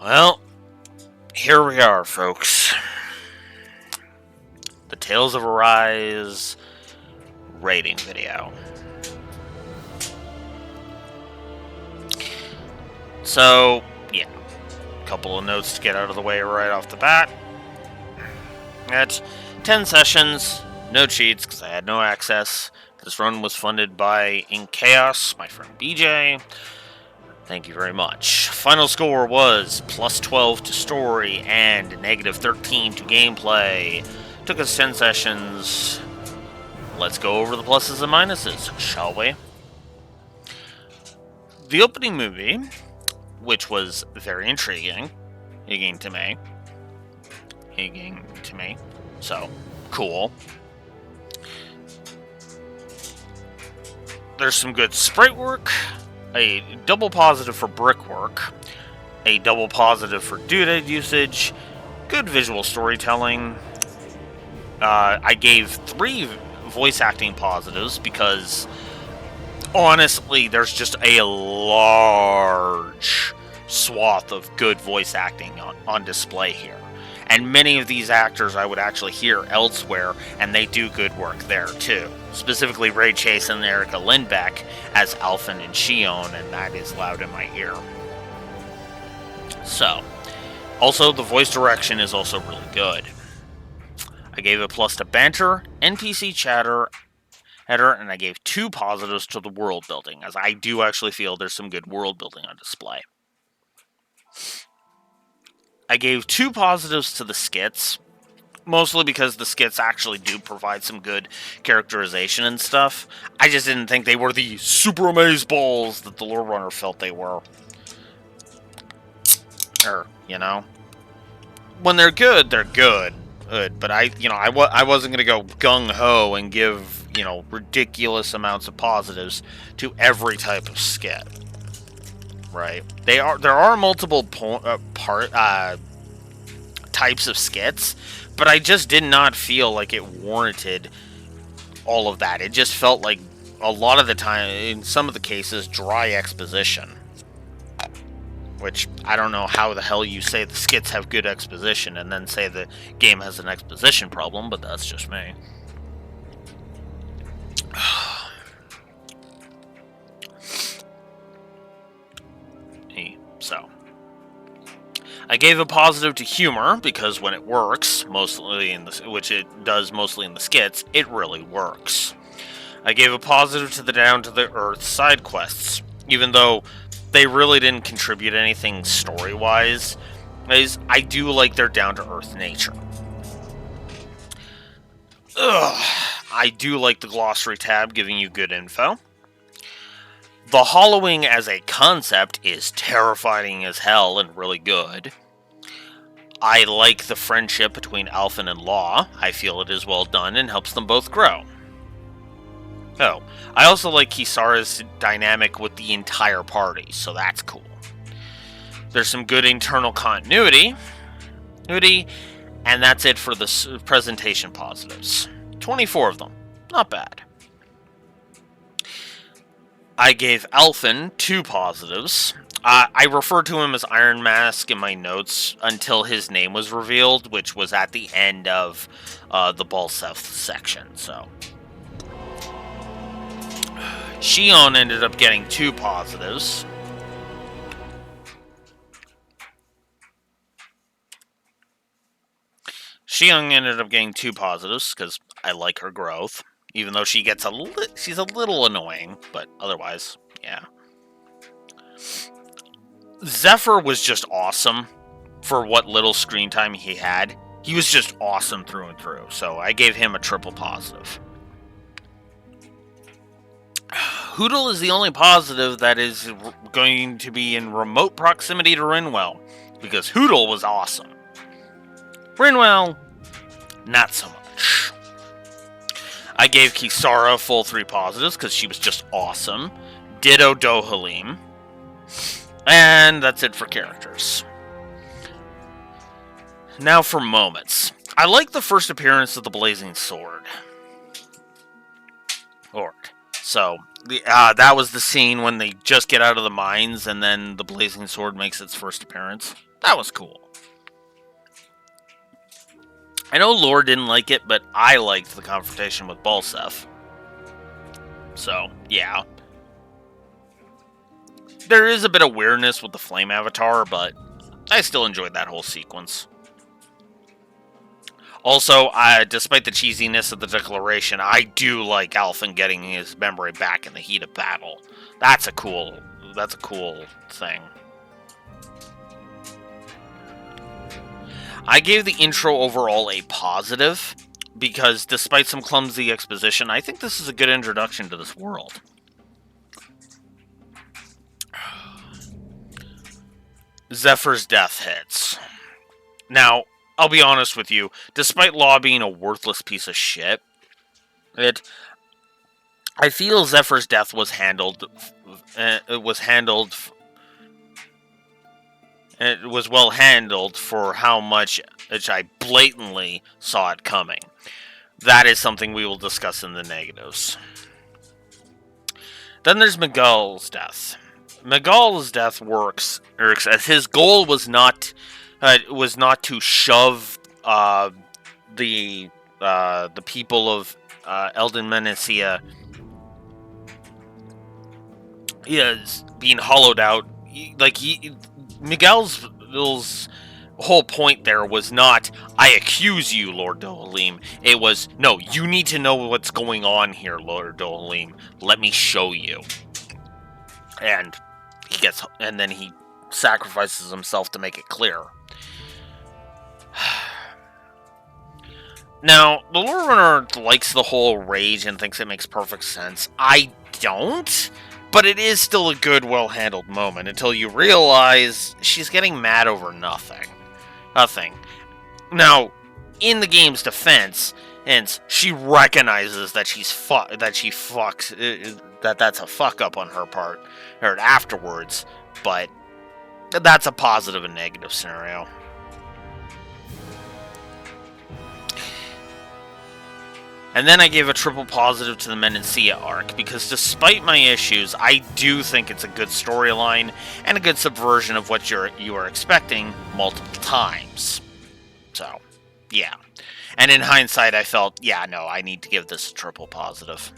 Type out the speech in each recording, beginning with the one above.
Well, here we are, folks. The Tales of Arise rating video. So, yeah, a couple of notes to get out of the way right off the bat. At 10 sessions, no cheats because I had no access. This run was funded by In Chaos, my friend BJ. Thank you very much. Final score was plus 12 to story and negative 13 to gameplay. Took us 10 sessions. Let's go over the pluses and minuses, shall we? The opening movie, which was very intriguing to me. So, cool. There's some good sprite work, a double positive for brickwork, a double positive for dude usage, good visual storytelling. I gave 3 voice acting positives because, honestly, there's just a large swath of good voice acting on display here. And many of these actors I would actually hear elsewhere, and they do good work there too. Specifically Ray Chase and Erica Lindbeck as Alphen and Xion, and that is loud in my ear. So, also the voice direction is also really good. I gave a plus to banter, NPC chatter, and I gave 2 positives to the world building, as I do actually feel there's some good world building on display. I gave 2 positives to the skits, mostly because the skits actually do provide some good characterization and stuff. I just didn't think they were the super amazeballs that the Lore Runner felt they were. You know? When they're good, they're good. But I wasn't going to go gung-ho and give, ridiculous amounts of positives to every type of skit. Right? There are multiple types of skits, but I just did not feel like it warranted all of that. It just felt like a lot of the time, in some of the cases, dry exposition. Which, I don't know how the hell you say the skits have good exposition and then say the game has an exposition problem, but that's just me. So, I gave a positive to humor because when it works, which it does mostly in the skits, it really works. I gave a positive to the down-to-the-earth side quests, even though they really didn't contribute anything story-wise. I do like their down-to-earth nature. I do like the glossary tab giving you good info. The hollowing as a concept is terrifying as hell and really good. I like the friendship between Alphen and Law. I feel it is well done and helps them both grow. Oh, I also like Kisara's dynamic with the entire party, so that's cool. There's some good internal continuity, and that's it for the presentation positives. 24 of them. Not bad. I gave Alphen 2 positives. I referred to him as Iron Mask in my notes until his name was revealed, which was at the end of the Balseth section, so. Xion ended up getting 2 positives. Xion ended up getting 2 positives because I like her growth. Even though she gets she's a little annoying, but otherwise, yeah. Zephyr was just awesome for what little screen time he had. He was just awesome through and through, so I gave him a triple positive. Hootle is the only positive that is going to be in remote proximity to Rinwell, because Hootle was awesome. Rinwell, not so much. I gave Kisara full 3 positives because she was just awesome. Ditto Dohalim. And that's it for characters. Now for moments. I like the first appearance of the Blazing Sword. So, that was the scene when they just get out of the mines and then the Blazing Sword makes its first appearance. That was cool. I know Lore didn't like it, but I liked the confrontation with Balsef. So, yeah. There is a bit of weirdness with the Flame Avatar, but I still enjoyed that whole sequence. Also, despite the cheesiness of the declaration, I do like Alphen getting his memory back in the heat of battle. That's a cool thing. I gave the intro overall a positive, because despite some clumsy exposition, I think this is a good introduction to this world. Zephyr's death hits. Now, I'll be honest with you, despite Law being a worthless piece of shit, I feel Zephyr's death was handled. It was well handled for how much I blatantly saw it coming. That is something we will discuss in the negatives. Then there's Miguel's death. Miguel's death works as his goal was not to shove the people of Elden Menecia is being hollowed out. Miguel's whole point there was not, I accuse you, Lord Dohalim. It was, no, you need to know what's going on here, Lord Dohalim. Let me show you. And then he sacrifices himself to make it clear. Now, the Lore Runner likes the whole rage and thinks it makes perfect sense. I don't, but it is still a good, well-handled moment until you realize she's getting mad over nothing. Now, in the game's defense, hence, she recognizes that that's a fuck up on her part, or afterwards, but that's a positive and negative scenario. And then I gave a triple positive to the Menencia arc, because despite my issues, I do think it's a good storyline, and a good subversion of what you are expecting multiple times. So, yeah. And in hindsight, I felt, I need to give this a triple positive.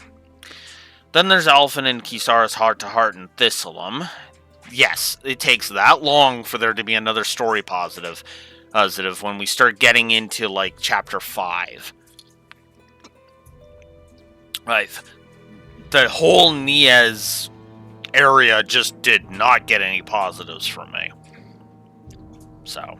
Then there's Alphen and Kisara's heart-to-heart in Thistleum. Yes, it takes that long for there to be another story positive when we start getting into, Chapter 5. Right. The whole Niez area just did not get any positives from me. So.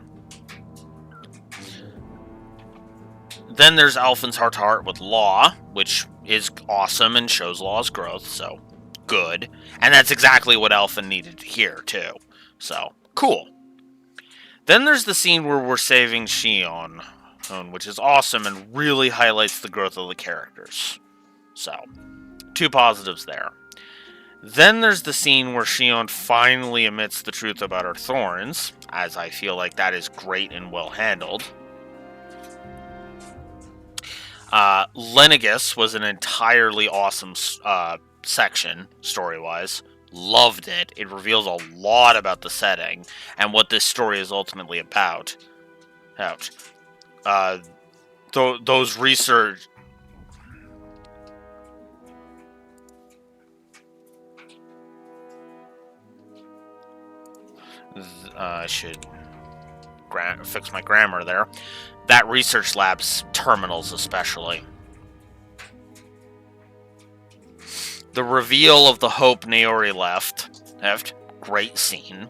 Then there's Alphen's heart-to-heart with Law, which is awesome and shows Law's growth, so good. And that's exactly what Alphen needed to hear, too. So, cool. Then there's the scene where we're saving Xion, which is awesome and really highlights the growth of the characters. So, 2 positives there. Then there's the scene where Xion finally admits the truth about her thorns, as I feel like that is great and well handled. Lenegis was an entirely awesome section, story-wise. Loved it. It reveals a lot about the setting and what this story is ultimately about. Those research... I should fix my grammar there. That research lab's terminals especially. The reveal of the hope Naori left. Great scene.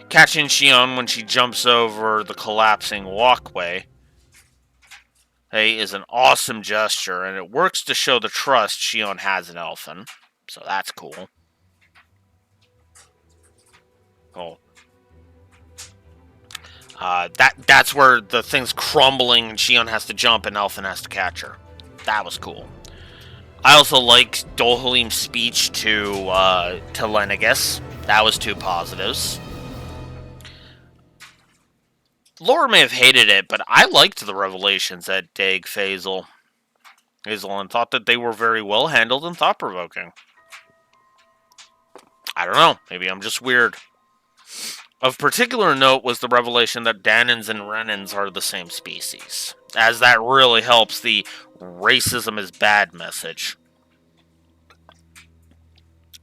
Catching Xion when she jumps over the collapsing walkway is an awesome gesture, and it works to show the trust Xion has in Alphen. So that's cool. Cool. That's where the thing's crumbling and Xion has to jump and Alphen has to catch her. That was cool. I also liked Dohalim's speech to Lenegis. That was 2 positives. Laura may have hated it, but I liked the revelations at Daig Faisal and thought that they were very well handled and thought-provoking. I don't know. Maybe I'm just weird. Of particular note was the revelation that Danans and Renans are the same species, as that really helps the racism is bad message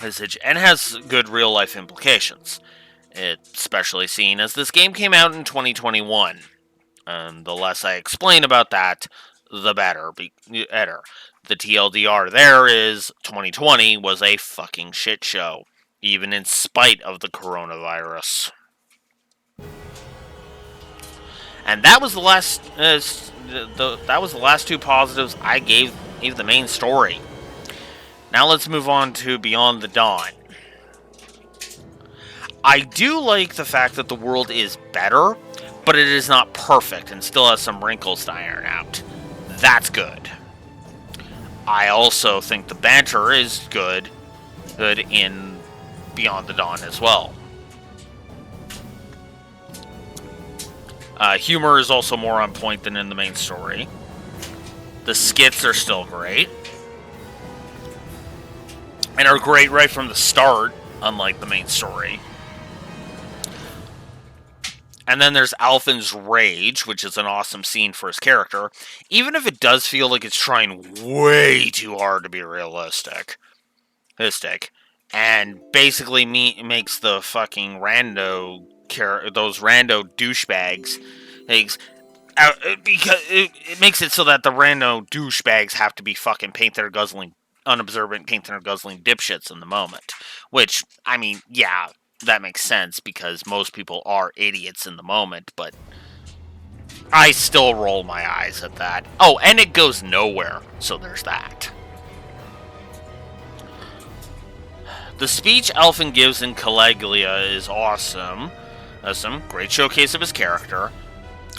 and has good real life implications. Especially seen as this game came out in 2021. And the less I explain about that, the better. The TLDR there is 2020 was a fucking shit show, even in spite of the coronavirus. And that was the last. That was the last two positives I gave the main story. Now let's move on to Beyond the Dawn. I do like the fact that the world is better, but it is not perfect and still has some wrinkles to iron out. That's good. I also think the banter is good in Beyond the Dawn as well. Humor is also more on point than in the main story. The skits are still great. And are great right from the start, unlike the main story. And then there's Alphen's rage, which is an awesome scene for his character, even if it does feel like it's trying way too hard to be realistic. And basically makes the fucking those rando douchebags, because it makes it so that the rando douchebags have to be fucking unobservant, paint their guzzling dipshits in the moment. Which, I mean, yeah, that makes sense because most people are idiots in the moment, but I still roll my eyes at that. Oh, and it goes nowhere, so there's that. The speech Alphen gives in Caligula is awesome. Great showcase of his character.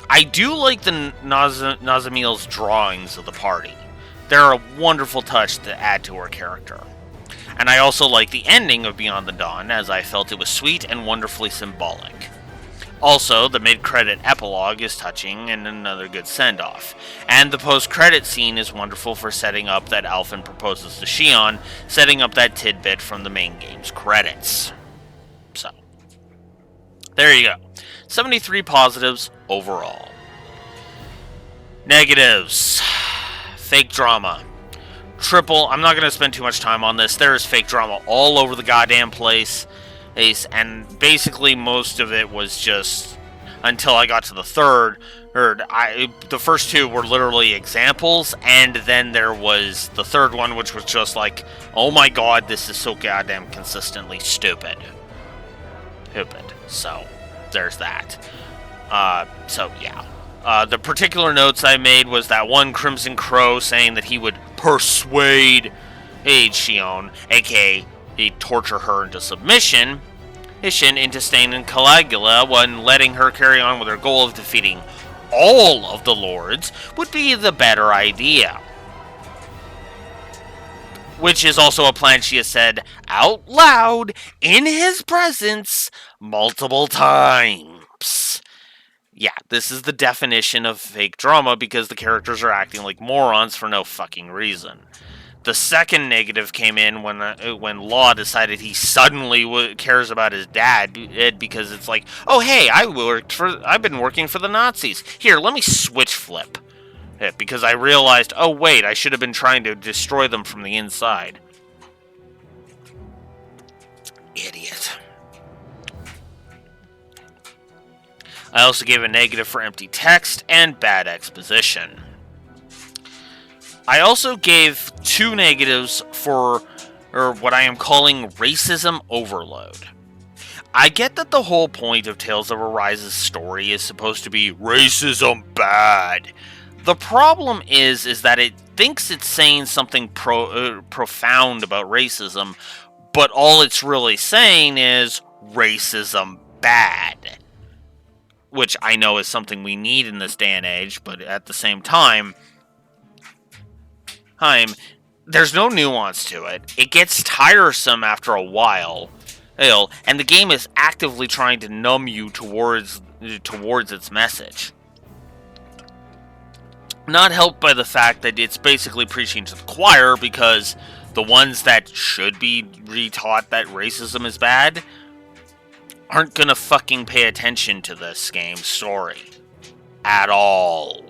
I do like the Nazamil's drawings of the party. They're a wonderful touch to add to her character. And I also like the ending of Beyond the Dawn, as I felt it was sweet and wonderfully symbolic. Also, the mid-credit epilogue is touching and another good send-off. And the post-credit scene is wonderful for setting up that Alphen proposes to Xion, setting up that tidbit from the main game's credits. So, there you go. 73 positives overall. Negatives. Fake drama. I'm not going to spend too much time on this. There is fake drama all over the goddamn place. And basically most of it was just until I got to the third. The first two were literally examples, and then there was the third one, which was just like, oh my god, this is so goddamn consistently stupid. So, there's that. So, yeah. The particular notes I made was that one Crimson Crow saying that he would persuade Xion, aka he'd torture her into submission, into staying in Caligula when letting her carry on with her goal of defeating all of the lords would be the better idea. Which is also a plan she has said out loud in his presence multiple times. Yeah, this is the definition of fake drama because the characters are acting like morons for no fucking reason. The second negative came in when Law decided he suddenly cares about his dad because it's like, oh hey, I've been working for the Nazis. Here, let me switch flip. Because I realized, oh wait, I should have been trying to destroy them from the inside. Idiot. I also gave a negative for empty text and bad exposition. I also gave 2 negatives for what I am calling racism overload. I get that the whole point of Tales of Arise's story is supposed to be racism bad. The problem is that it thinks it's saying something profound about racism, but all it's really saying is racism bad. Which I know is something we need in this day and age, but at the same time, there's no nuance to it. It gets tiresome after a while, and the game is actively trying to numb you towards its message. Not helped by the fact that it's basically preaching to the choir, because the ones that should be retaught that racism is bad aren't gonna fucking pay attention to this game's story. At all.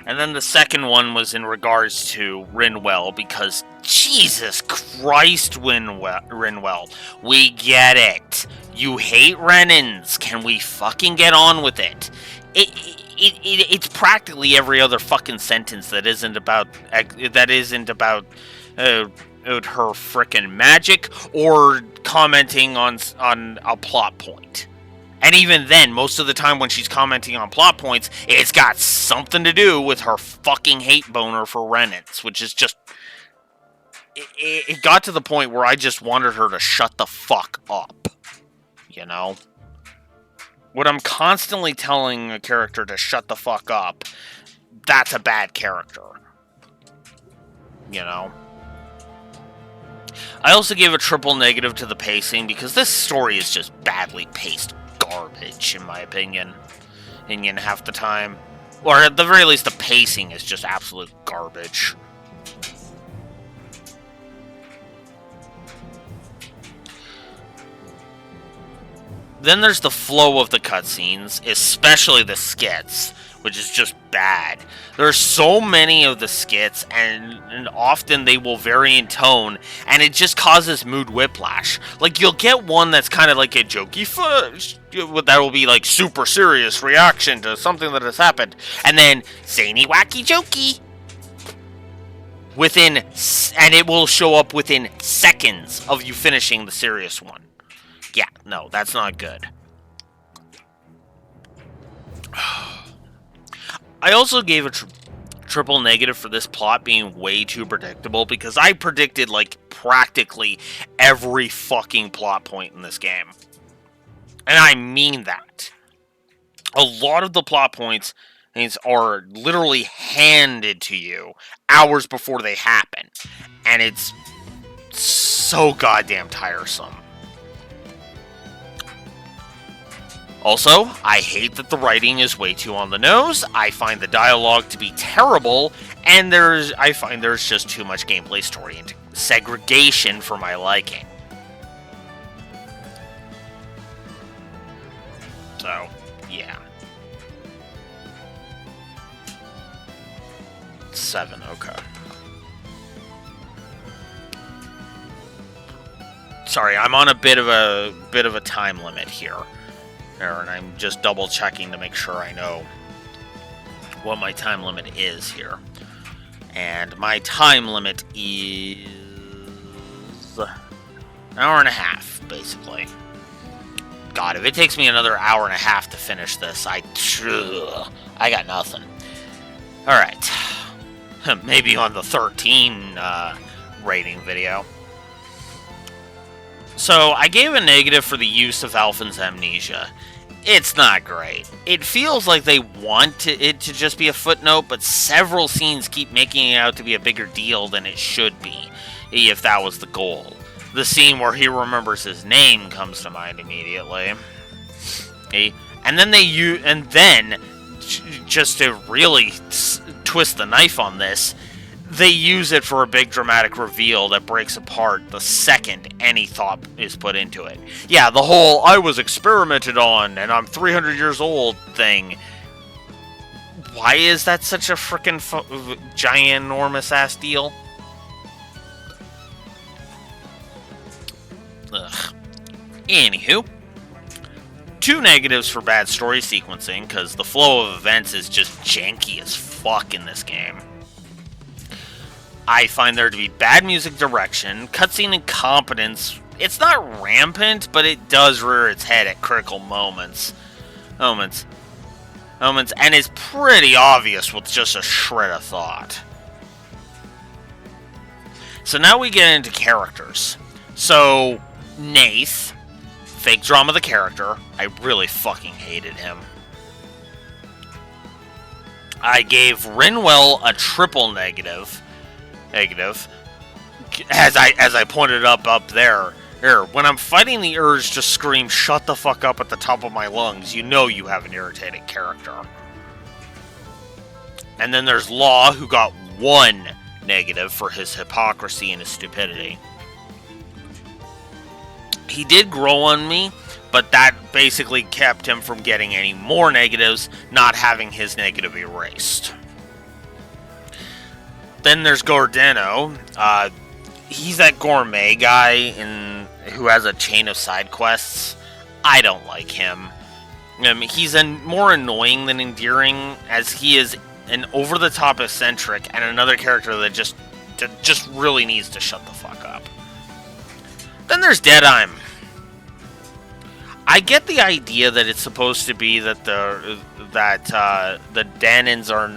And then the second one was in regards to Rinwell, because Jesus Christ, Rinwell, we get it. You hate Renans. Can we fucking get on with it? It's practically every other fucking sentence that isn't about her frickin' magic or commenting on a plot point. And even then, most of the time when she's commenting on plot points, it's got something to do with her fucking hate boner for Renans, which is just... It got to the point where I just wanted her to shut the fuck up. You know? When I'm constantly telling a character to shut the fuck up, that's a bad character. You know? I also gave a triple negative to the pacing, because this story is just badly paced garbage, in my opinion. Half the time. Or at the very least, the pacing is just absolute garbage. Then there's the flow of the cutscenes, especially the skits, which is just bad. There's so many of the skits, and often they will vary in tone, and it just causes mood whiplash. Like, you'll get one that's kind of like a jokey that will be like super serious reaction to something that has happened, and then zany wacky jokey and it will show up within seconds of you finishing the serious one. Yeah, no, that's not good. I also gave a triple negative for this plot being way too predictable, because I predicted, like, practically every fucking plot point in this game. And I mean that. A lot of the plot points are literally handed to you hours before they happen. And it's so goddamn tiresome. Also, I hate that the writing is way too on the nose. I find the dialogue to be terrible, and I find there's just too much gameplay story and segregation for my liking. So, yeah. 7, okay. Sorry, I'm on a bit of a time limit here. And I'm just double checking to make sure I know what my time limit is here. And my time limit is an hour and a half, basically. God, if it takes me another hour and a half to finish this, I got nothing. Alright. Maybe on the 13 rating video. So, I gave a negative for the use of Alphen's amnesia. It's not great. It feels like they want it to just be a footnote, but several scenes keep making it out to be a bigger deal than it should be, if that was the goal. The scene where he remembers his name comes to mind immediately. And then just to really twist the knife on this, they use it for a big dramatic reveal that breaks apart the second any thought is put into it. Yeah, the whole I was experimented on and I'm 300 years old thing. Why is that such a frickin' giant-enormous ass deal? Ugh. Anywho. 2 negatives for bad story sequencing, because the flow of events is just janky as fuck in this game. I find there to be bad music direction, cutscene incompetence. It's not rampant, but it does rear its head at critical moments, and it's pretty obvious with just a shred of thought. So now we get into characters. So, Nath, fake drama the character, I really fucking hated him. I gave Rinwell a triple negative. As I pointed up there. Here, when I'm fighting the urge to scream "shut the fuck up" at the top of my lungs, you know you have an irritating character. And then there's Law, who got one negative for his hypocrisy and his stupidity. He did grow on me, but that basically kept him from getting any more negatives, not having his negative erased. Then there's Gordeno. He's that gourmet guy who has a chain of side quests. I don't like him. He's more annoying than endearing, as he is an over-the-top eccentric and another character that just really needs to shut the fuck up. Then there's Deadheim. I get the idea that it's supposed to be that the Dahnans are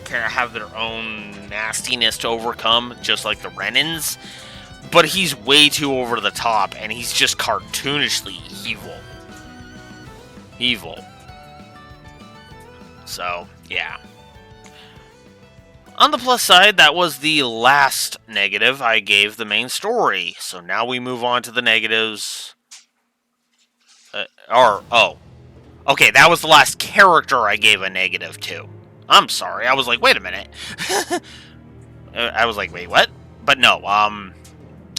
kind of have their own nastiness to overcome, just like the Renans. But he's way too over the top, and he's just cartoonishly evil. So, yeah. On the plus side, that was the last negative I gave the main story. So now we move on to the negatives. Okay, that was the last character I gave a negative to. I'm sorry, I was like, wait a minute. I was like, wait, what? But no,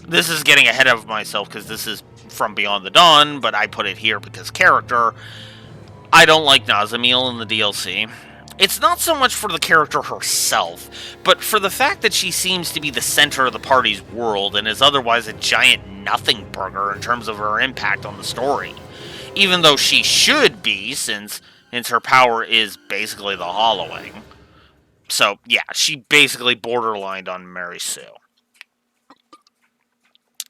this is getting ahead of myself because this is from Beyond the Dawn, but I put it here because character. I don't like Nazamil in the DLC. It's not so much for the character herself, but for the fact that she seems to be the center of the party's world and is otherwise a giant nothing burger in terms of her impact on the story. Even though she should be, since her power is basically the hollowing. So, yeah, she basically borderlined on Mary Sue.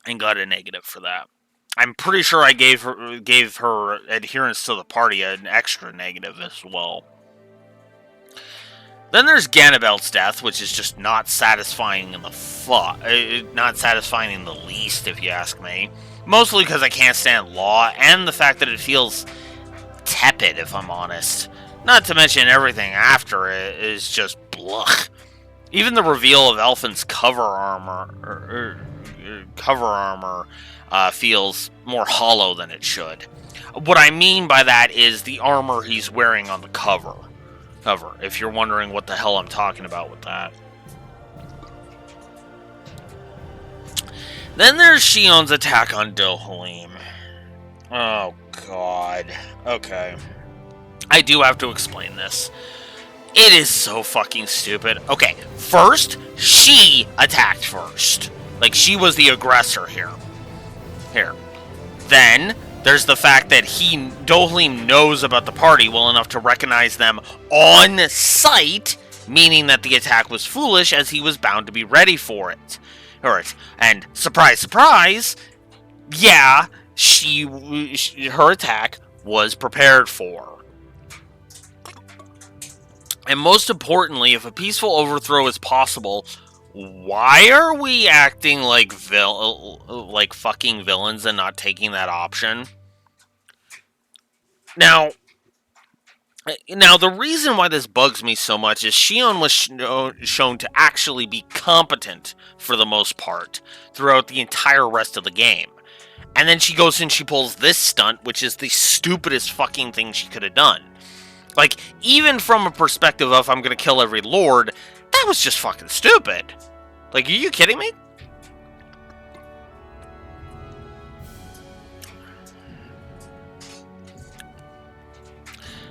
And got a negative for that. I'm pretty sure I gave her adherence to the party an extra negative as well. Then there's Ganabelt's death, which is just not satisfying in the not satisfying in the least, if you ask me. Mostly because I can't stand Law, and the fact that it feels tepid, if I'm honest. Not to mention everything after it is just blech. Even the reveal of Elfin's cover armor feels more hollow than it should. What I mean by that is the armor he's wearing on the cover. If you're wondering what the hell I'm talking about with that. Then there's Shion's attack on Dohalim. Oh, God. Okay. I do have to explain this. It is so fucking stupid. Okay, first, she attacked first. Like, she was the aggressor here. Then, there's the fact that Dohalim knows about the party well enough to recognize them on sight, meaning that the attack was foolish, as he was bound to be ready for it. Alright, and surprise, surprise, yeah, her attack was prepared for. And most importantly, if a peaceful overthrow is possible, why are we acting like fucking villains and not taking that option? Now, the reason why this bugs me so much is Shion was shown to actually be competent for the most part throughout the entire rest of the game. And then she goes and she pulls this stunt, which is the stupidest fucking thing she could have done. Like, even from a perspective of I'm gonna kill every lord, that was just fucking stupid. Like, are you kidding me?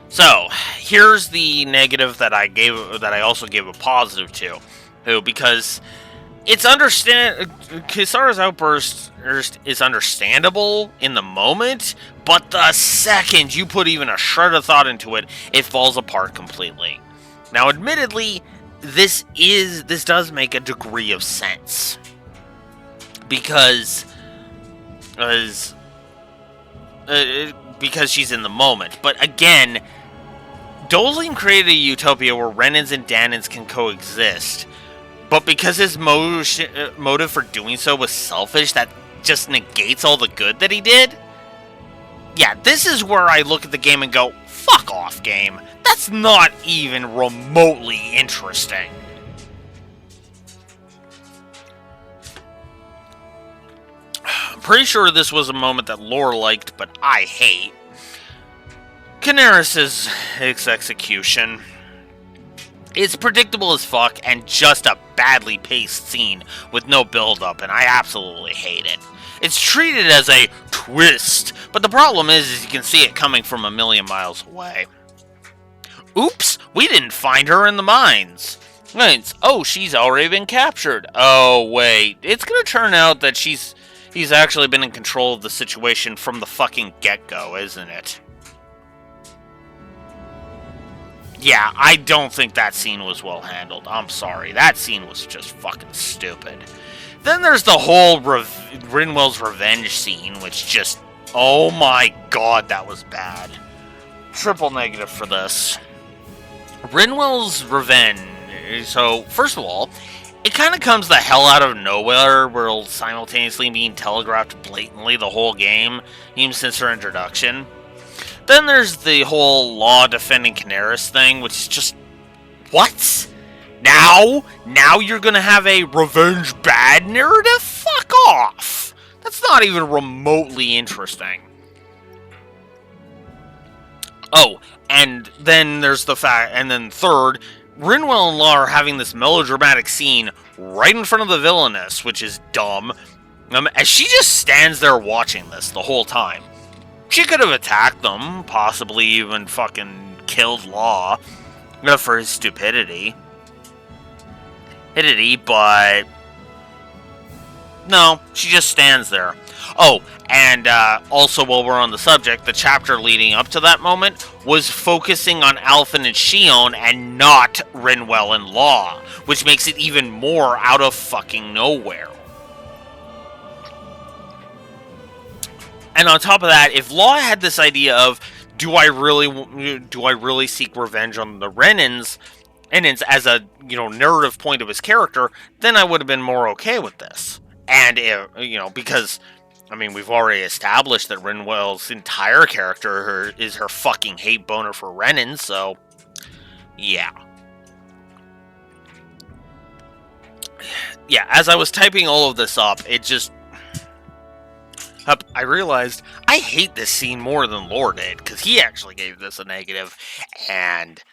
So, here's the negative that I also gave a positive to, because it's Kisara's outburst is understandable in the moment, but the second you put even a shred of thought into it, it falls apart completely. Now, admittedly, this does make a degree of sense, because she's in the moment. But again, Dohalim created a utopia where Renans and Dahnans can coexist, but because his motive for doing so was selfish, that just negates all the good that he did? Yeah, this is where I look at the game and go, fuck off, game. That's not even remotely interesting. I'm pretty sure this was a moment that Lore liked, but I hate. Canaris' execution. It's predictable as fuck and just a badly paced scene with no build-up, and I absolutely hate it. It's treated as a twist, but the problem is you can see it coming from a million miles away. Oops, we didn't find her in the mines. Oh, she's already been captured. Oh, wait, it's gonna turn out that he's actually been in control of the situation from the fucking get-go, isn't it? Yeah, I don't think that scene was well handled. I'm sorry. That scene was just fucking stupid. Then there's the whole Rinwell's revenge scene, which just... Oh my god, that was bad. Triple negative for this. Rinwell's revenge... So, first of all, it kind of comes the hell out of nowhere, while simultaneously being telegraphed blatantly the whole game, even since her introduction. Then there's the whole Law defending Canaris thing, which is just... What? Now? Now you're gonna have a revenge bad narrative? Fuck off! That's not even remotely interesting. Oh, and then there's the fact... And then third, Rinwell and Law are having this melodramatic scene right in front of the villainess, which is dumb. As she just stands there watching this the whole time. She could have attacked them, possibly even fucking killed Law for his stupidity. But no, she just stands there. Oh, and also while we're on the subject, the chapter leading up to that moment was focusing on Alphen and Xion and not Rinwell and Law, which makes it even more out of fucking nowhere. And on top of that, if Law had this idea of, do I really seek revenge on the Renans as a, narrative point of his character, then I would have been more okay with this. And, because, we've already established that Rinwell's entire character is her fucking hate boner for Renans, so, yeah. Yeah, as I was typing all of this up, it just... I realized I hate this scene more than Lore did, because he actually gave this a negative, and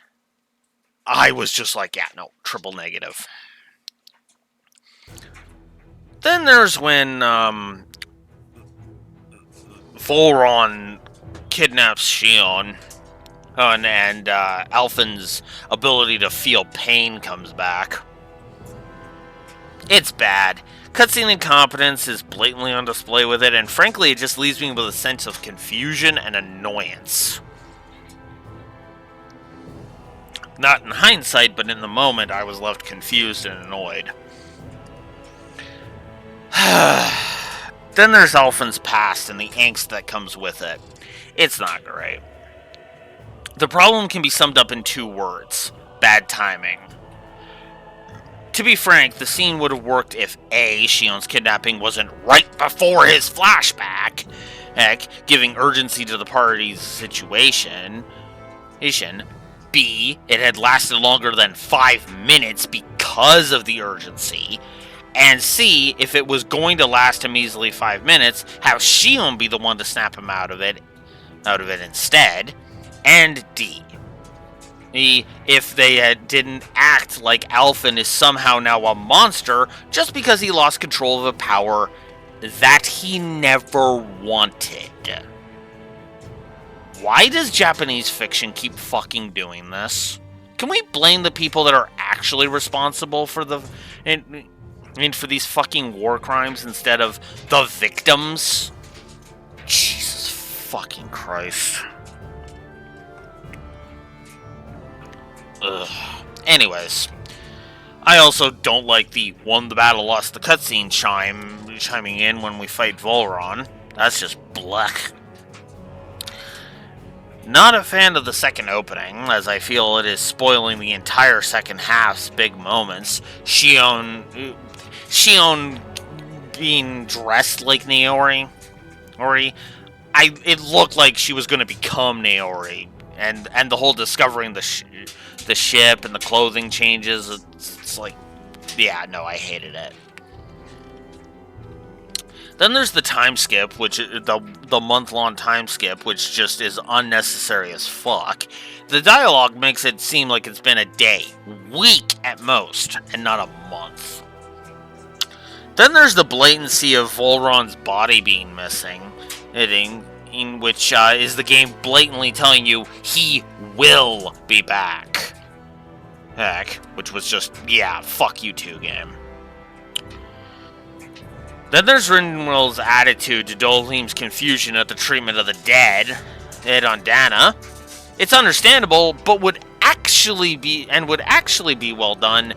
I was just like, yeah, no, triple negative. Then there's when Volron kidnaps Xion, and Alphen's ability to feel pain comes back. It's bad. Cutscene incompetence is blatantly on display with it, and frankly, it just leaves me with a sense of confusion and annoyance. Not in hindsight, but in the moment, I was left confused and annoyed. Then there's Alphen's past and the angst that comes with it. It's not great. The problem can be summed up in 2 words. Bad timing. To be frank, the scene would have worked if A, Xion's kidnapping wasn't right before his flashback, giving urgency to the party's situation. B, it had lasted longer than 5 minutes because of the urgency. And C, if it was going to last a measly 5 minutes, have Xion be the one to snap him out of it instead. And D, if they didn't act like Alphen is somehow now a monster just because he lost control of a power that he never wanted. Why does Japanese fiction keep fucking doing this? Can we blame the people that are actually responsible for for these fucking war crimes instead of the victims? Jesus fucking Christ. Ugh. Anyways, I also don't like the won the battle, lost the cutscene chiming in when we fight Volron. That's just black. Not a fan of the second opening, as I feel it is spoiling the entire second half's big moments. Xion being dressed like Naori. It looked like she was going to become Naori, and the whole discovering the ship and the clothing changes, it's like, yeah, no, I hated it. Then there's the time skip, which the month-long time skip, which just is unnecessary as fuck. The dialogue makes it seem like it's been a day, week at most, and not a month. Then there's the blatancy of Volron's body being missing, in which is the game blatantly telling you he will be back. Heck, which was just, yeah, fuck you too, game. Then there's Rinwell's attitude to Dolim's confusion at the treatment of the dead on Dana. It's understandable, but would actually be well done,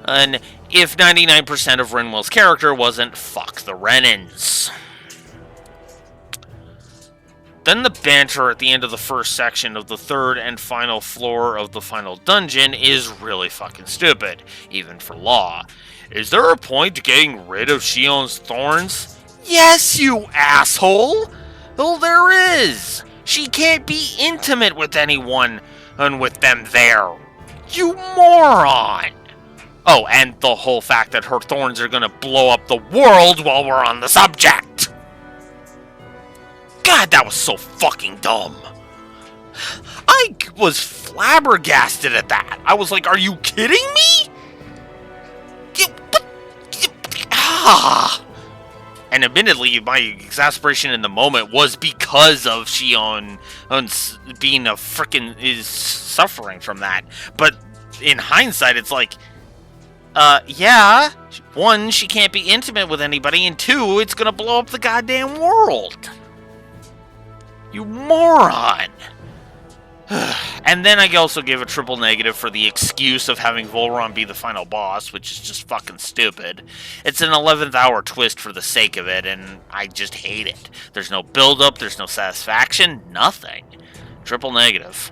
and if 99% of Rinwell's character wasn't fuck the Renans. Then the banter at the end of the first section of the third and final floor of the final dungeon is really fucking stupid, even for Law. Is there a point to getting rid of Shion's thorns? Yes, you asshole! Well, there is! She can't be intimate with anyone and with them there. You moron! Oh, and the whole fact that her thorns are gonna blow up the world while we're on the subject! God, that was so fucking dumb. I was flabbergasted at that. I was like, are you kidding me? And admittedly, my exasperation in the moment was because of Shion being a frickin' is suffering from that. But in hindsight, it's like, yeah, one, she can't be intimate with anybody, and two, it's gonna blow up the goddamn world. You moron! And then I also gave a triple negative for the excuse of having Volron be the final boss, which is just fucking stupid. It's an 11th hour twist for the sake of it, and I just hate it. There's no build-up, there's no satisfaction, nothing. Triple negative.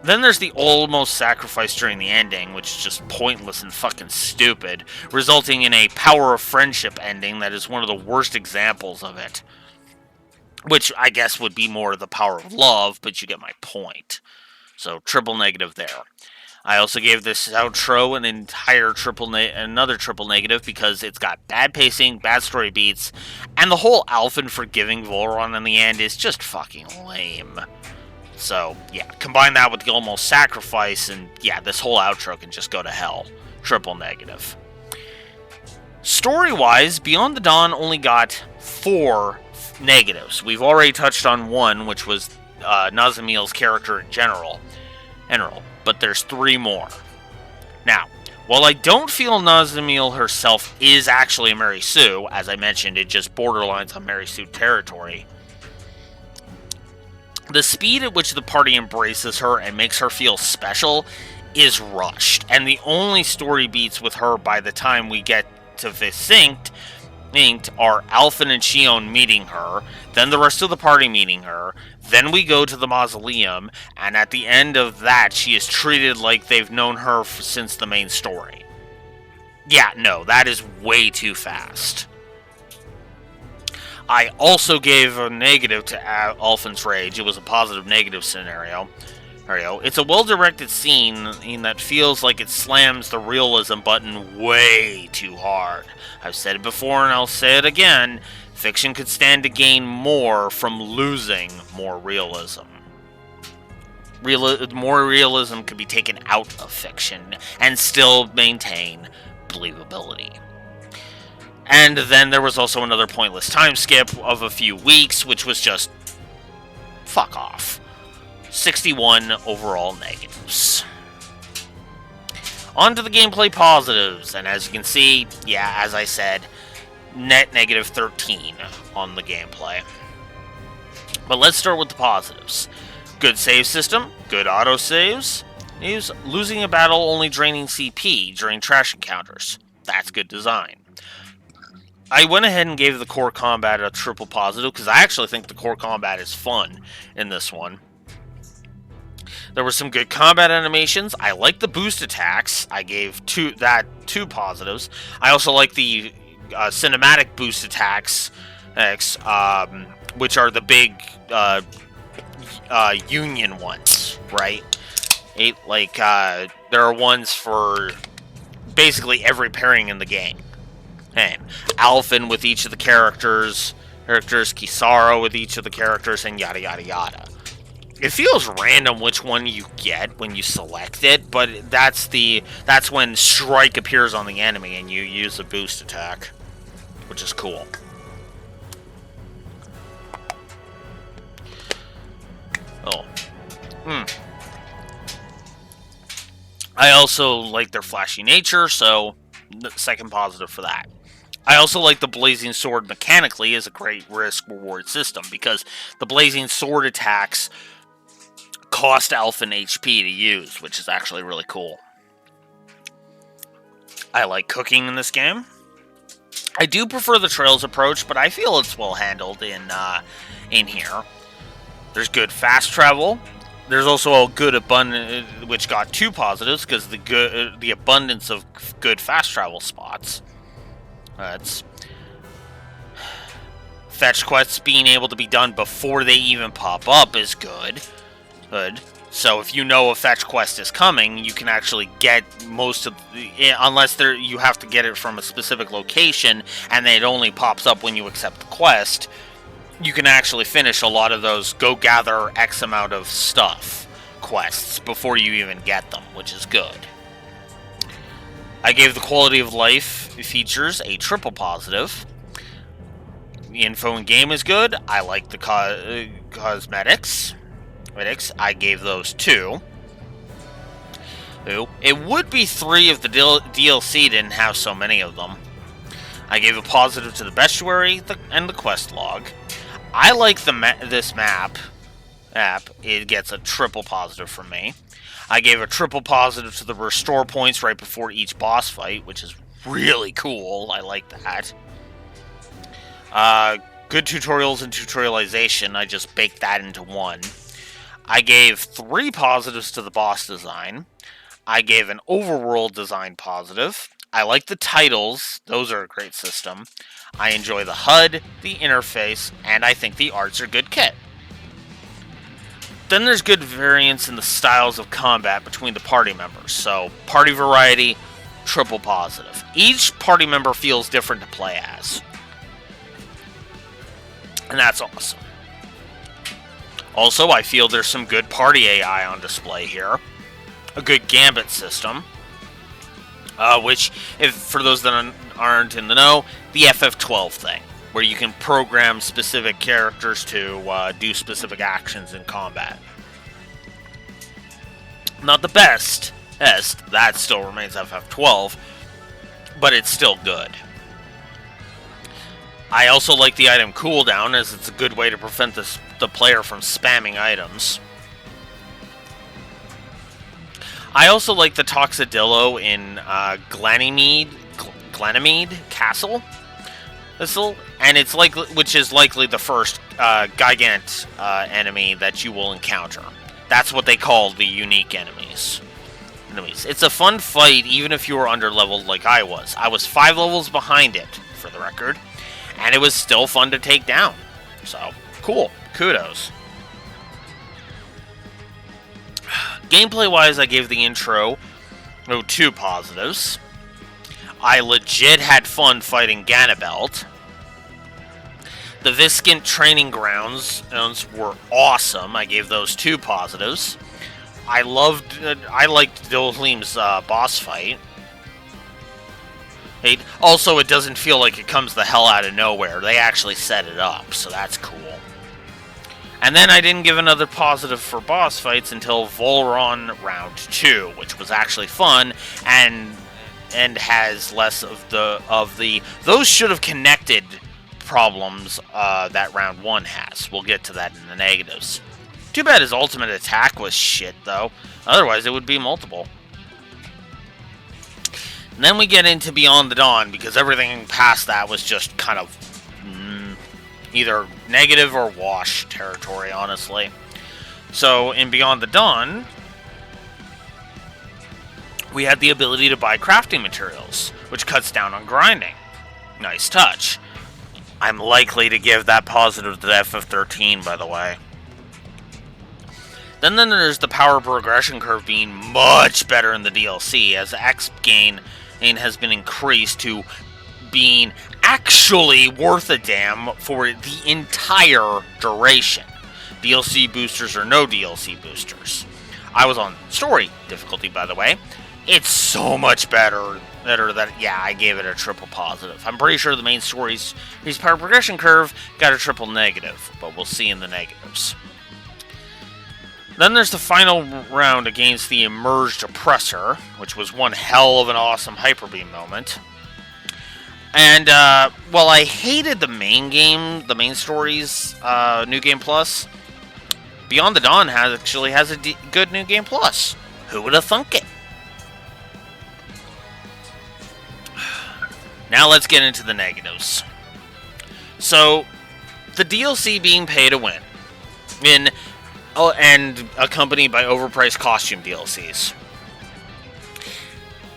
Then there's the almost sacrifice during the ending, which is just pointless and fucking stupid, resulting in a power of friendship ending that is one of the worst examples of it. Which I guess would be more the power of love, but you get my point. So, triple negative there. I also gave this outro an entire another triple negative because it's got bad pacing, bad story beats, and the whole Alphen forgiving Volron in the end is just fucking lame. So, yeah, combine that with the almost sacrifice, and yeah, this whole outro can just go to hell. Triple negative. Story-wise, Beyond the Dawn only got 4 negatives. We've already touched on one, which was Nazamiel's character in general, but there's 3 more. Now, while I don't feel Nazamiel herself is actually a Mary Sue, as I mentioned, it just borderlines on Mary Sue territory, the speed at which the party embraces her and makes her feel special is rushed, and the only story beats with her by the time we get to Viscinct are Alphen and Shion meeting her, then the rest of the party meeting her, then we go to the mausoleum, and at the end of that, she is treated like they've known her since the main story. Yeah, no, that is way too fast. I also gave a negative to Alphen's Rage. It was a positive-negative scenario. It's a well-directed scene that feels like it slams the realism button way too hard. I've said it before and I'll say it again, fiction could stand to gain more from losing more realism. More realism could be taken out of fiction and still maintain believability. And then there was also another pointless time skip of a few weeks, which was just fuck off. 61 overall negatives. On to the gameplay positives, and as you can see, yeah, as I said, net negative 13 on the gameplay. But let's start with the positives. Good save system, good autosaves, losing a battle only draining CP during trash encounters. That's good design. I went ahead and gave the core combat a triple positive, because I actually think the core combat is fun in this one. There were some good combat animations. I like the boost attacks. I gave two positives. I also like the cinematic boost attacks, which are the big union ones, right? There are ones for basically every pairing in the game. And Alphen with each of the characters, Kisara with each of the characters, and yada yada yada. It feels random which one you get when you select it, but that's when strike appears on the enemy and you use a boost attack, which is cool. Oh. I also like their flashy nature, so second positive for that. I also like the Blazing Sword mechanically as a great risk-reward system, because the Blazing Sword attacks cost Alphen HP to use, which is actually really cool. I like cooking in this game. I do prefer the Trails approach, but I feel it's well handled in here. There's good fast travel. There's also a good abundance, which got 2 positives because the abundance of good fast travel spots. That's fetch quests being able to be done before they even pop up is good. So if you know a fetch quest is coming, you can actually get most of unless you have to get it from a specific location and it only pops up when you accept the quest. You can actually finish a lot of those go gather X amount of stuff quests before you even get them, which is good. I gave the quality of life features a triple positive. The info in game is good. I like the cosmetics. I gave those 2. It would be 3 if the DLC didn't have so many of them. I gave a positive to the bestiary and the quest log. I like this map. It gets a triple positive from me. I gave a triple positive to the restore points right before each boss fight, which is really cool. I like that. Good tutorials and tutorialization. I just baked that into one. I gave 3 positives to the boss design. I gave an overworld design positive. I like the titles. Those are a great system. I enjoy the HUD, the interface, and I think the arts are good kit. Then there's good variance in the styles of combat between the party members. So, party variety, triple positive. Each party member feels different to play as. And that's awesome. Also, I feel there's some good party AI on display here. A good gambit system. Which, for those that aren't in the know, the FF12 thing. Where you can program specific characters to do specific actions in combat. Not the best, that still remains FF12, but it's still good. I also like the item cooldown, as it's a good way to prevent the player from spamming items. I also like the Toxodillo in Glanamede Castle. And it's which is likely the first Gigant enemy that you will encounter. That's what they call the unique enemies. It's a fun fight, even if you were under-leveled like I was. I was 5 levels behind it, for the record, and it was still fun to take down. So, cool. Kudos. Gameplay-wise, I gave the intro 2 positives. I legit had fun fighting Ganabelt. The Viscant training grounds were awesome. I gave those 2 positives. I liked Dohlim's boss fight. Also, it doesn't feel like it comes the hell out of nowhere. They actually set it up, so that's cool. And then I didn't give another positive for boss fights until Volron Round 2, which was actually fun and has less of the those should have connected problems that Round 1 has. We'll get to that in the negatives. Too bad his ultimate attack was shit, though. Otherwise, it would be multiple. And then we get into Beyond the Dawn, because everything past that was just kind of either negative or wash territory, honestly. So, in Beyond the Dawn, we had the ability to buy crafting materials, which cuts down on grinding. Nice touch. I'm likely to give that positive to the FF13, by the way. Then there's the power progression curve being much better in the DLC, as X gain has been increased to being actually worth a damn for the entire duration. DLC boosters or no DLC boosters. I was on story difficulty, by the way. It's so much better that, yeah, I gave it a triple positive. I'm pretty sure the main story's power progression curve got a triple negative, but we'll see in the negatives. Then there's the final round against the Emerged Oppressor, which was one hell of an awesome Hyper Beam moment. And, while I hated the main game, the main story's New Game Plus, Beyond the Dawn actually has a good New Game Plus. Who would have thunk it? Now let's get into the negatives. So, the DLC being pay to win, and accompanied by overpriced costume DLCs.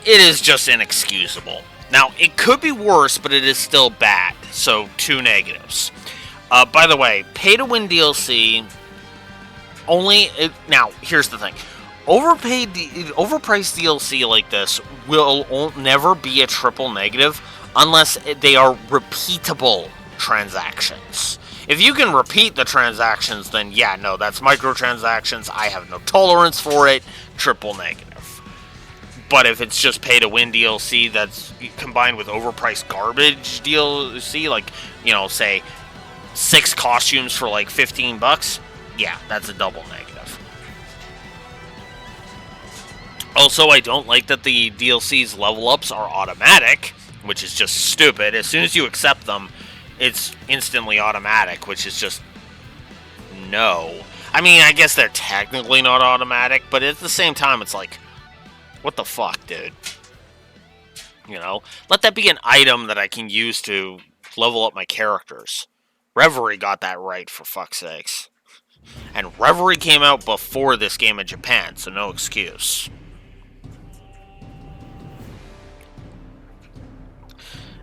It is just inexcusable. Now, it could be worse, but it is still bad, so 2 negatives. By the way, pay-to-win DLC now, here's the thing. Overpriced DLC like this will never be a triple negative unless they are repeatable transactions. If you can repeat the transactions, then yeah, no, that's microtransactions. I have no tolerance for it. Triple negative. But if it's just pay-to-win DLC that's combined with overpriced garbage DLC, like, say 6 costumes for like $15, yeah, that's a double negative. Also, I don't like that the DLC's level ups are automatic, which is just stupid. As soon as you accept them, it's instantly automatic, which is just no. I mean, I guess they're technically not automatic, but at the same time, it's like, what the fuck, dude? Let that be an item that I can use to level up my characters. Reverie got that right, for fuck's sakes. And Reverie came out before this game in Japan, so no excuse.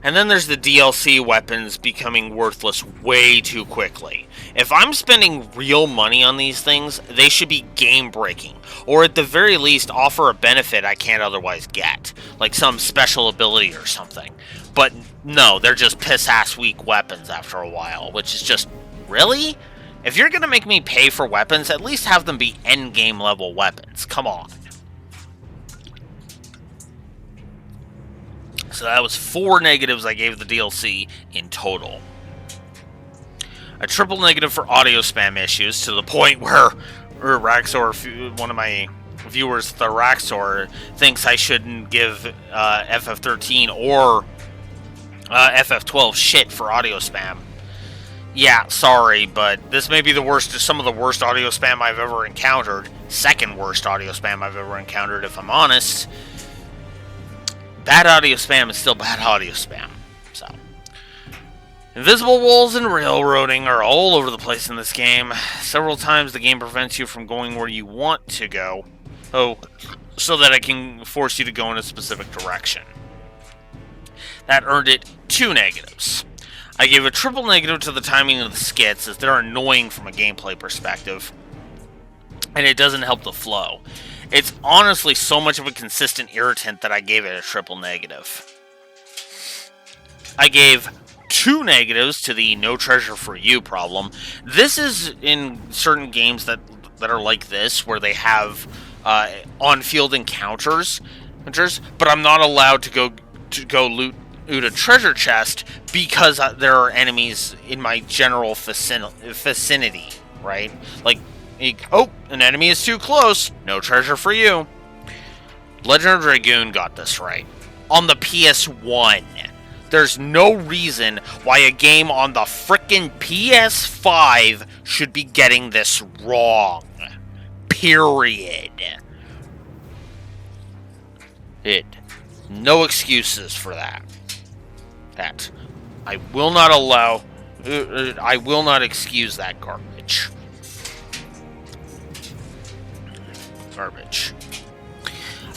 And then there's the DLC weapons becoming worthless way too quickly. If I'm spending real money on these things, they should be game-breaking, or at the very least offer a benefit I can't otherwise get, like some special ability or something. But no, they're just piss-ass weak weapons after a while, which is just, really? If you're gonna make me pay for weapons, at least have them be endgame level weapons. Come on. So that was 4 negatives I gave the DLC in total. A triple negative for audio spam issues, to the point where Raxor, one of my viewers, the Raxor, thinks I shouldn't give FF13 or FF12 shit for audio spam. Yeah, sorry, but this may be some of the worst audio spam I've ever encountered. Second worst audio spam I've ever encountered, if I'm honest. Bad audio spam is still bad audio spam. So, invisible walls and railroading are all over the place in this game. Several times the game prevents you from going where you want to go. So that it can force you to go in a specific direction. That earned it 2 negatives. I gave a triple negative to the timing of the skits, as they're annoying from a gameplay perspective, and it doesn't help the flow. It's honestly so much of a consistent irritant that I gave it a triple negative. I gave 2 negatives to the no treasure for you problem. This is in certain games that are like this, where they have on-field encounters, but I'm not allowed to go loot a treasure chest because there are enemies in my general vicinity, right? Like, an enemy is too close. No treasure for you. Legend of Dragoon got this right. On the PS1. There's no reason why a game on the frickin' PS5 should be getting this wrong. Period. No excuses for that. I will not allow... I will not excuse that garbage.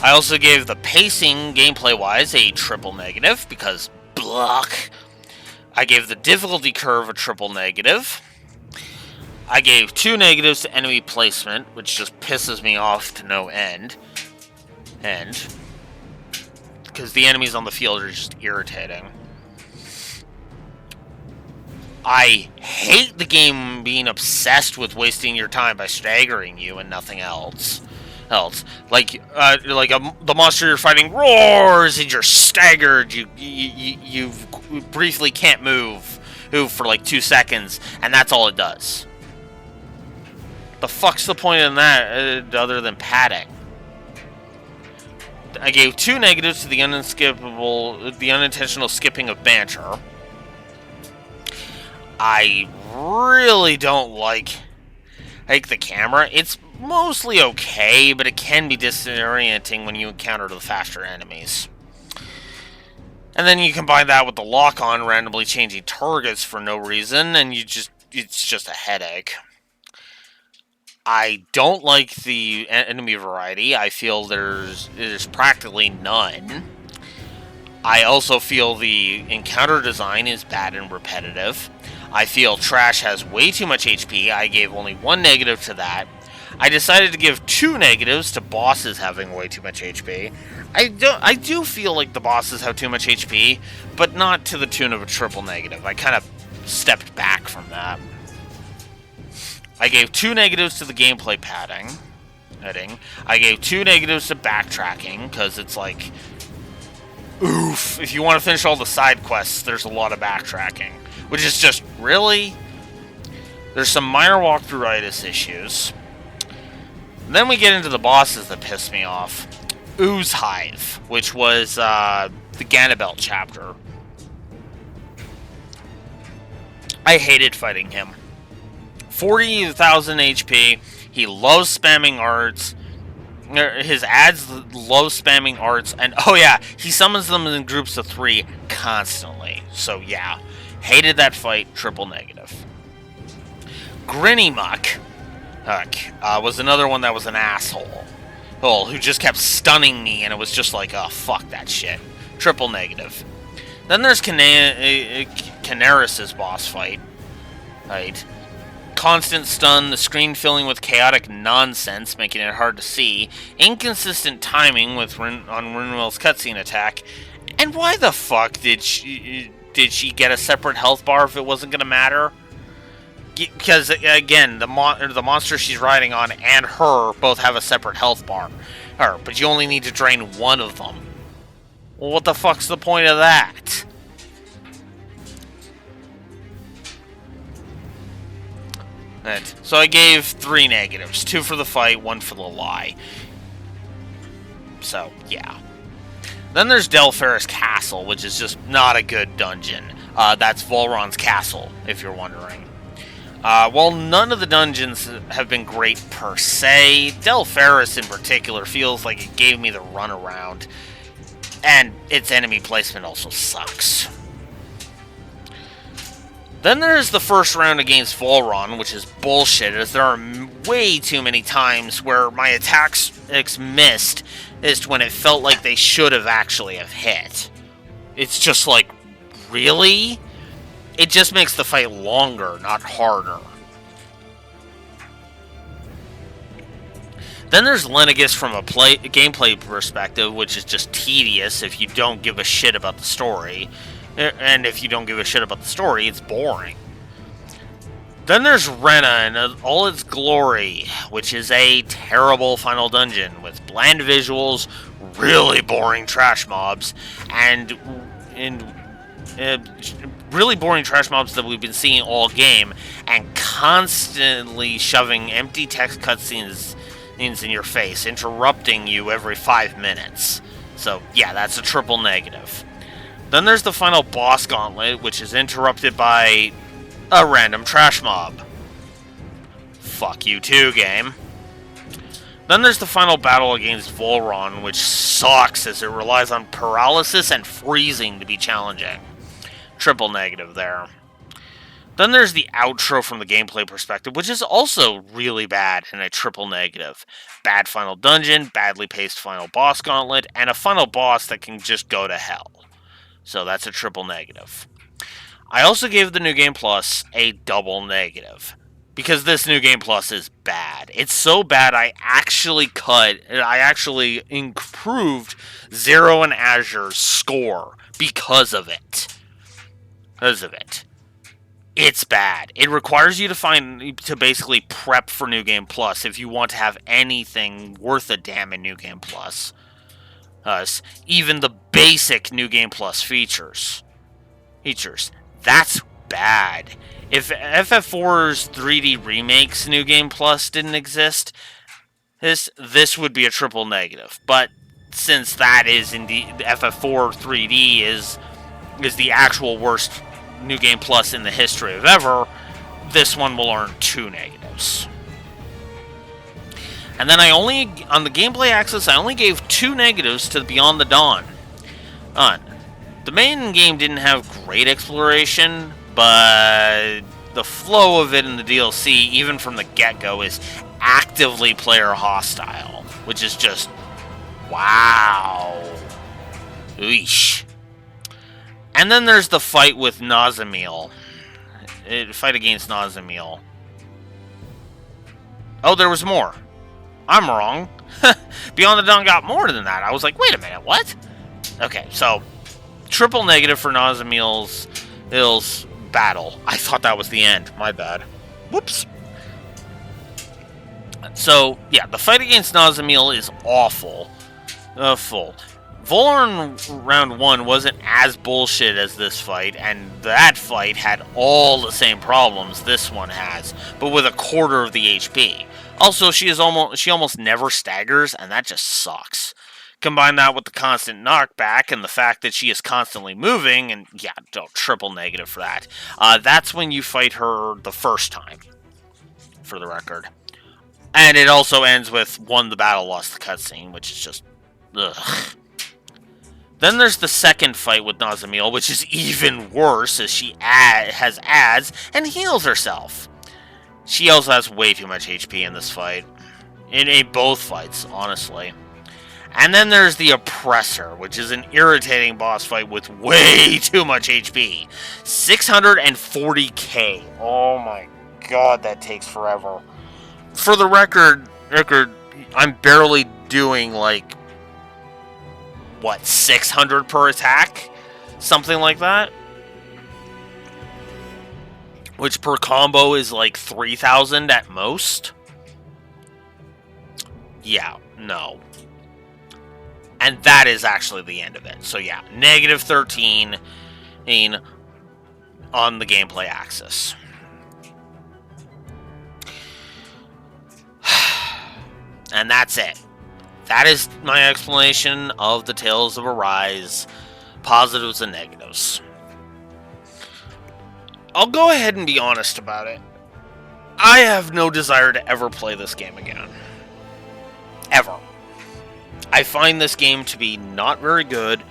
I also gave the pacing, gameplay-wise, a triple negative, because block. I gave the difficulty curve a triple negative. I gave 2 negatives to enemy placement, which just pisses me off to no end. Because the enemies on the field are just irritating. I hate the game being obsessed with wasting your time by staggering you and nothing else. The monster you're fighting roars and you're staggered. You briefly can't move for like 2 seconds, and that's all it does. The fuck's the point in that other than padding? I gave 2 negatives to the unintentional skipping of banter. I really don't like the camera. It's mostly okay, but it can be disorienting when you encounter the faster enemies. And then you combine that with the lock-on randomly changing targets for no reason, and it's just a headache. I don't like the enemy variety. I feel there's practically none. I also feel the encounter design is bad and repetitive. I feel Trash has way too much HP. I gave only 1 negative to that. I decided to give 2 negatives to bosses having way too much HP. I do feel like the bosses have too much HP, but not to the tune of a triple negative. I kind of stepped back from that. I gave 2 negatives to the gameplay padding. I gave 2 negatives to backtracking, because it's like, oof, if you want to finish all the side quests, there's a lot of backtracking. Which is just, really? There's some minor walkthrough-itis issues. And then we get into the bosses that piss me off. Ooze Hive, which was the Ganabelt chapter. I hated fighting him. 40,000 HP. He loves spamming arts. His ads love spamming arts. And, oh yeah, he summons them in groups of 3 constantly. So, yeah. Hated that fight. Triple negative. Grinnymuck was another one that was an asshole. Who just kept stunning me, and it was just like, oh, fuck that shit. Triple negative. Then there's Canaris' boss fight. Right. Constant stun, the screen filling with chaotic nonsense, making it hard to see. Inconsistent timing on Rinwell's cutscene attack. And why the fuck did she get a separate health bar if it wasn't going to matter? Because, again, the monster she's riding on and her both have a separate health bar. But you only need to drain one of them. Well, what the fuck's the point of that? So I gave 3 negatives. 2 for the fight, 1 for the lie. So, yeah. Then there's Delpharis Castle, which is just not a good dungeon. That's Volron's castle, if you're wondering. While none of the dungeons have been great per se, Delpharis in particular feels like it gave me the runaround, and its enemy placement also sucks. Then there's the first round against Volron, which is bullshit, as there are way too many times where my attacks missed when it felt like they should have actually have hit. It's just like, really? It just makes the fight longer, not harder. Then there's Lenegis from a gameplay perspective, which is just tedious if you don't give a shit about the story. And if you don't give a shit about the story, it's boring. Then there's Rena in all its glory, which is a terrible final dungeon with bland visuals, really boring trash mobs, and really boring trash mobs that we've been seeing all game, and constantly shoving empty text cutscenes in your face, interrupting you every 5 minutes. So, yeah, that's a triple negative. Then there's the final boss gauntlet, which is interrupted by a random trash mob. Fuck you too, game. Then there's the final battle against Volron, which sucks as it relies on paralysis and freezing to be challenging. Triple negative there. Then there's the outro from the gameplay perspective, which is also really bad and a triple negative. Bad final dungeon, badly paced final boss gauntlet, and a final boss that can just go to hell. So that's a triple negative. I also gave the New Game Plus a double negative, because this New Game Plus is bad. It's so bad I actually improved Zero and Azure's score because of it. it's bad. It requires you to basically prep for New Game Plus if you want to have anything worth a damn in New Game Plus. Even the basic New Game Plus features. That's bad. If FF4's 3D Remakes New Game Plus didn't exist, this would be a triple negative. But since that is indeed FF4 3D is the actual worst New Game Plus in the history of ever, this one will earn 2 negatives. And then on the gameplay axis, I only gave 2 negatives to Beyond the Dawn. The main game didn't have great exploration, but the flow of it in the DLC, even from the get-go, is actively player hostile, which is just wow. Eesh. And then there's the fight with Nazamil. Fight against Nazamil. Oh, there was more. I'm wrong. Beyond the Dawn got more than that. I was like, wait a minute, what? Okay, so triple negative for Nazamil's battle. I thought that was the end. My bad. Whoops. So, yeah, the fight against Nazamil is awful. Volorn Round 1 wasn't as bullshit as this fight, and that fight had all the same problems this one has, but with a quarter of the HP. Also, she almost never staggers, and that just sucks. Combine that with the constant knockback and the fact that she is constantly moving, and yeah, triple negative for that. That's when you fight her the first time, for the record. And it also ends with won the battle, lost the cutscene, which is just ugh. Then there's the second fight with Nazamil, which is even worse, as she has ads and heals herself. She also has way too much HP in this fight. In both fights, honestly. And then there's the Oppressor, which is an irritating boss fight with way too much HP. 640k. Oh my god, that takes forever. For the record, I'm barely doing, like, what, 600 per attack? Something like that? Which per combo is like 3,000 at most? Yeah, no. And that is actually the end of it. So yeah, negative 13 on the gameplay axis. And that's it. That is my explanation of the Tales of Arise, positives and negatives. I'll go ahead and be honest about it. I have no desire to ever play this game again. Ever. I find this game to be not very good,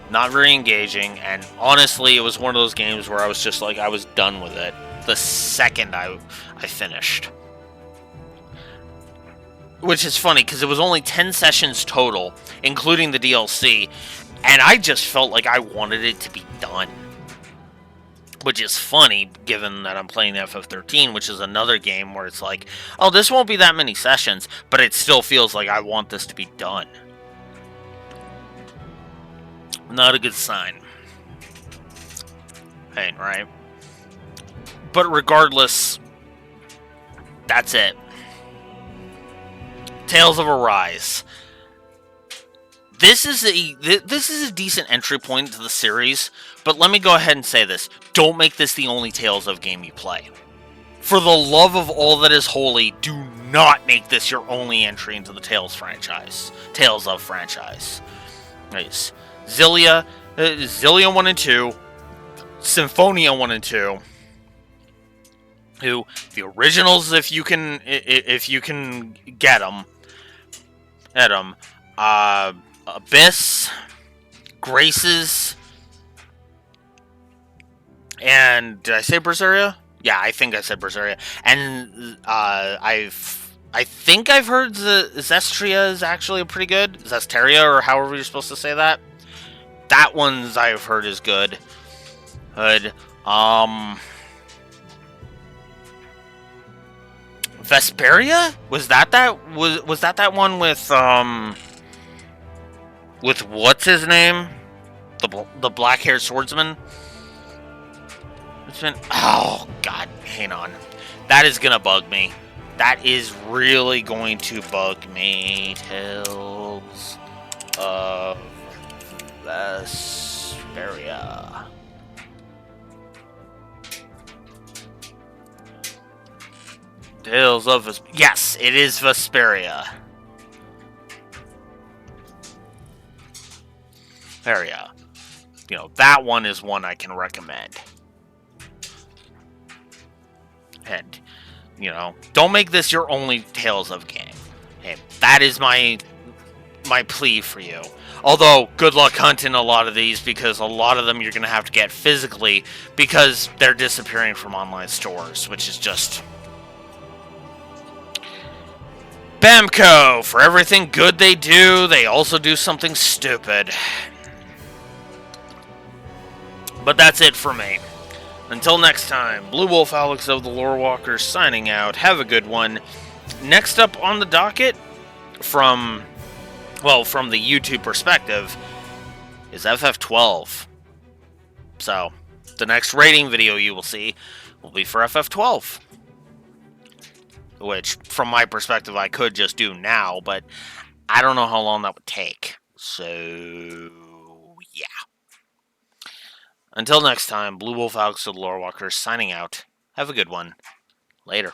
not very engaging, and honestly, it was one of those games where I was just like, I was done with it the second I finished. Which is funny, because it was only 10 sessions total, including the DLC, and I just felt like I wanted it to be done. Which is funny, given that I'm playing FF13, which is another game where it's like, oh, this won't be that many sessions, but it still feels like I want this to be done. Not a good sign. Ain't right? But regardless, that's it. Tales of Arise. This is a decent entry point to the series, but let me go ahead and say this. Don't make this the only Tales of game you play. For the love of all that is holy, do not make this your only entry into the Tales franchise. Tales of franchise. Nice. Xillia 1 and 2, Symphonia 1 and 2, who, the originals if you can get them, Abyss, Graces, and did I say Berseria? Yeah, I think I said Berseria. And I think I've heard the Zestria is actually pretty good. Zesteria, or however you're supposed to say that. That one's I've heard is good. Vesperia? Was that one with what's his name? The black-haired swordsman? It's been... Oh, God. Hang on. That is gonna bug me. That is really going to bug me. Tales of Vesperia. Tales of Vesperia. Yes, it is Vesperia. Vesperia. You know, that one is one I can recommend. And, you know, don't make this your only Tales of game. Okay, that is my plea for you. Although, good luck hunting a lot of these, because a lot of them you're going to have to get physically, because they're disappearing from online stores, which is just... Bamco! For everything good they do, they also do something stupid. But that's it for me. Until next time, Blue Wolf Alex of the Lore Walkers signing out. Have a good one. Next up on the docket, from the YouTube perspective, is FF12. So, the next rating video you will see will be for FF12. Which, from my perspective, I could just do now, but I don't know how long that would take. So, yeah. Until next time, Blue Wolf Alex of the Lore Walkers signing out. Have a good one. Later.